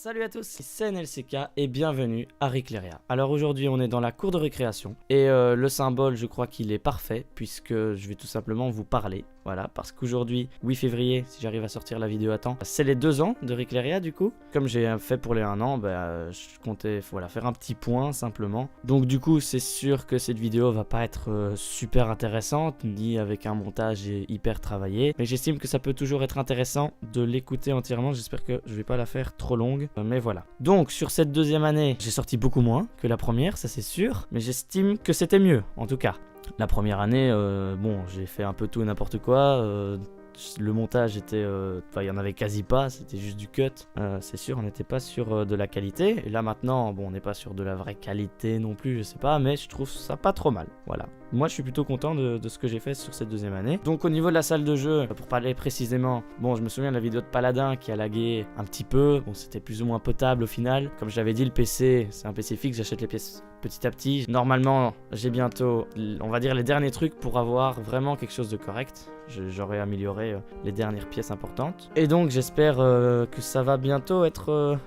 Salut à tous, c'est NLCK et bienvenue à Ricleria. Alors aujourd'hui on est dans la cour de récréation et le symbole je crois qu'il est parfait puisque je vais tout simplement vous parler. Voilà, parce qu'aujourd'hui, 8 février, si j'arrive à sortir la vidéo à temps, c'est les 2 ans de Ricleria du coup. Comme j'ai fait pour les 1 an, je comptais faire un petit point simplement. Donc du coup, c'est sûr que cette vidéo va pas être super intéressante, ni avec un montage hyper travaillé. Mais j'estime que ça peut toujours être intéressant de l'écouter entièrement. J'espère que je vais pas la faire trop longue, mais voilà. Donc sur cette deuxième année, j'ai sorti beaucoup moins que la première, ça c'est sûr. Mais j'estime que c'était mieux, en tout cas. La première année, j'ai fait un peu tout et n'importe quoi. Le montage était... il y en avait quasi pas, c'était juste du cut. C'est sûr, on n'était pas sur de la qualité. Et là maintenant, on n'est pas sur de la vraie qualité non plus, je sais pas. Mais je trouve ça pas trop mal, voilà. Moi, je suis plutôt content de ce que j'ai fait sur cette deuxième année. Donc au niveau de la salle de jeu, pour parler précisément, je me souviens de la vidéo de Paladin qui a lagué un petit peu. Bon, c'était plus ou moins potable au final. Comme je l'avais dit, le PC, c'est un PC fixe, j'achète les pièces petit à petit. Normalement, j'ai bientôt, on va dire, les derniers trucs pour avoir vraiment quelque chose de correct. J'aurai amélioré les dernières pièces importantes. Et donc, j'espère que ça va bientôt être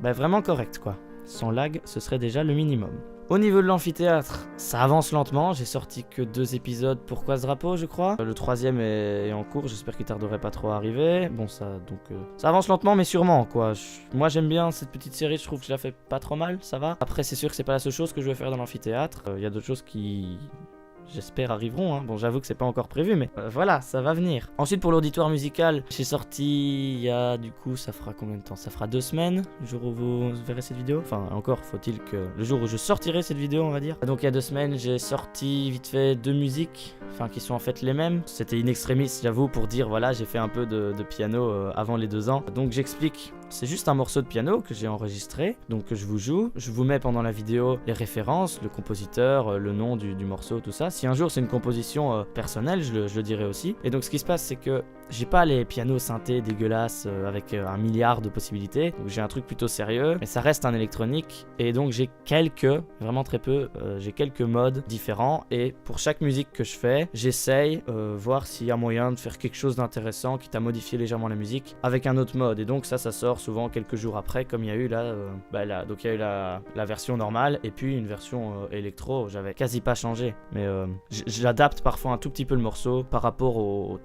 vraiment correct, quoi. Sans lag, ce serait déjà le minimum. Au niveau de l'amphithéâtre, ça avance lentement. J'ai sorti que 2 épisodes pour Quoi ce drapeau, je crois. Le 3e est en cours, j'espère qu'il tarderait pas trop à arriver. Bon, ça avance lentement, mais sûrement, quoi. Moi, j'aime bien cette petite série, je trouve que je la fais pas trop mal, ça va. Après, c'est sûr que c'est pas la seule chose que je vais faire dans l'amphithéâtre. Il y a d'autres choses qui... j'espère arriveront, hein. Bon, j'avoue que c'est pas encore prévu, mais voilà, ça va venir. Ensuite, pour l'auditoire musical, j'ai sorti il y a, du coup, ça fera combien de temps? Ça fera 2 semaines, le jour où vous verrez cette vidéo. Enfin, encore faut-il que... le jour où je sortirai cette vidéo, on va dire. Donc, il y a 2 semaines, j'ai sorti vite fait 2 musiques, qui sont en fait les mêmes. C'était in extremis, j'avoue, pour dire, voilà, j'ai fait un peu de piano avant les 2 ans. Donc, j'explique. C'est juste un morceau de piano que j'ai enregistré, donc que je vous joue. Je vous mets pendant la vidéo les références, le compositeur, le nom du morceau, tout ça. Si un jour c'est une composition personnelle, je le dirai aussi. Et donc ce qui se passe, c'est que j'ai pas les pianos synthés dégueulasses avec 1 milliard de possibilités. Donc j'ai un truc plutôt sérieux, mais ça reste un électronique. Et donc j'ai vraiment très peu, j'ai quelques modes différents. Et pour chaque musique que je fais, j'essaye voir s'il y a moyen de faire quelque chose d'intéressant, quitte à modifier légèrement la musique avec un autre mode. Et donc ça sort souvent quelques jours après, comme il y a eu là, donc il y a eu la version normale et puis une version électro. J'avais quasi pas changé, mais j'adapte parfois un tout petit peu le morceau par rapport au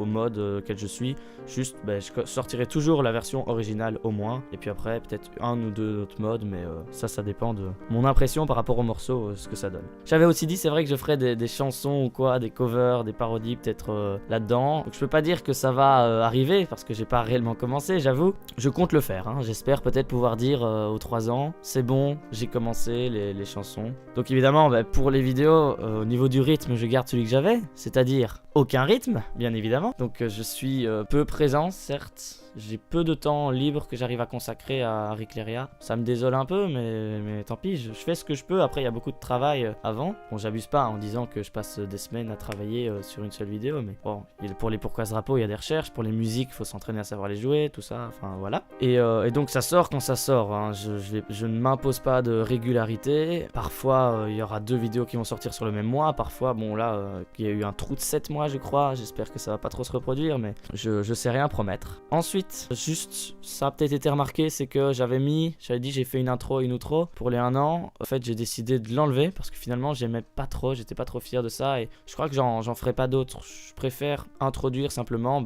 mode auquel je suis. Juste, je sortirai toujours la version originale au moins, et puis après peut-être 1 ou 2 autres modes, mais ça dépend de mon impression par rapport au morceau, ce que ça donne. J'avais aussi dit, c'est vrai que je ferais des chansons ou quoi, des covers, des parodies peut-être là-dedans. Donc je peux pas dire que ça va arriver parce que j'ai pas réellement commencé, j'avoue. Je compte le faire, hein. J'espère peut-être pouvoir dire aux 3 ans, c'est bon, j'ai commencé les chansons. Donc évidemment, pour les vidéos, au niveau du rythme, je garde celui que j'avais, c'est-à-dire aucun rythme, bien évidemment. Donc je suis peu présent, certes. J'ai peu de temps libre que j'arrive à consacrer à Ricleria. Ça me désole un peu, mais tant pis, je fais ce que je peux. Après, il y a beaucoup de travail avant. Bon, j'abuse pas en disant que je passe des semaines à travailler sur une seule vidéo, mais bon, pour les Pourquoi ce drapeau, il y a des recherches. Pour les musiques, il faut s'entraîner à savoir les jouer, tout ça, enfin voilà. Et donc ça sort quand ça sort, hein. Je ne m'impose pas de régularité. Parfois, il y aura 2 vidéos qui vont sortir sur le même mois. Parfois, il y a eu un trou de 7 mois, je crois. J'espère que ça va pas trop se reproduire, mais je sais rien promettre. Ensuite, juste, ça a peut-être été remarqué, c'est que j'avais dit j'ai fait une intro et une outro pour les 1 an. En fait, j'ai décidé de l'enlever parce que finalement, j'aimais pas trop, j'étais pas trop fier de ça et je crois que j'en ferai pas d'autres. Je préfère introduire simplement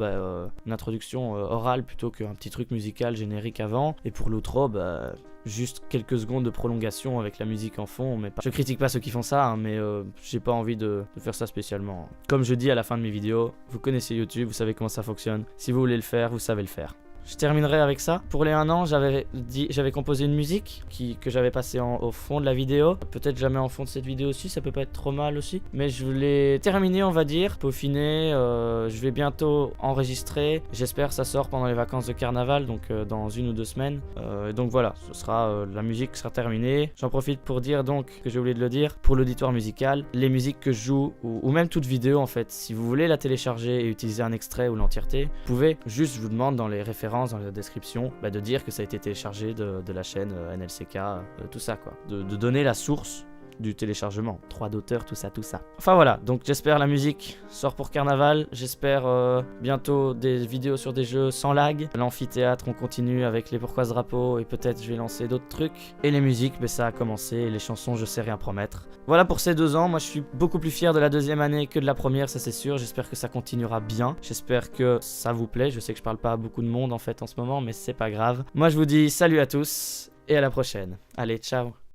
une introduction orale plutôt qu'un petit truc musical générique avant. Et pour l'outro, juste quelques secondes de prolongation avec la musique en fond, mais je critique pas ceux qui font ça, hein, mais j'ai pas envie de faire ça spécialement. Comme je dis à la fin de mes vidéos, vous connaissez YouTube, vous savez comment ça fonctionne. Si vous voulez le faire, vous savez le faire. Je terminerai avec ça. Pour les 1 an, j'avais composé une musique que j'avais passée au fond de la vidéo. Peut-être jamais en fond de cette vidéo aussi, ça peut pas être trop mal aussi. Mais je voulais terminer, on va dire, peaufiner. Je vais bientôt enregistrer. J'espère que ça sort pendant les vacances de carnaval, donc dans 1 ou 2 semaines. Donc voilà, la musique sera terminée. J'en profite pour dire donc, que j'ai oublié de le dire, pour l'auditoire musical, les musiques que je joue, ou même toute vidéo en fait, si vous voulez la télécharger et utiliser un extrait ou l'entièreté, vous pouvez. Juste, je vous demande dans les références, dans la description, de dire que ça a été téléchargé de la chaîne NLCK, tout ça quoi. De donner la source du téléchargement, droit d'auteur, tout ça, tout ça. Enfin voilà, donc j'espère la musique sort pour Carnaval, j'espère bientôt des vidéos sur des jeux sans lag. L'amphithéâtre, on continue avec les Pourquoi ce drapeau et peut-être je vais lancer d'autres trucs. Et les musiques, ben, ça a commencé et les chansons, je sais rien promettre. Voilà pour ces 2 ans, moi je suis beaucoup plus fier de la 2e année que de la première, ça c'est sûr. J'espère que ça continuera bien, j'espère que ça vous plaît. Je sais que je parle pas à beaucoup de monde en fait en ce moment, mais c'est pas grave. Moi je vous dis salut à tous et à la prochaine. Allez, ciao.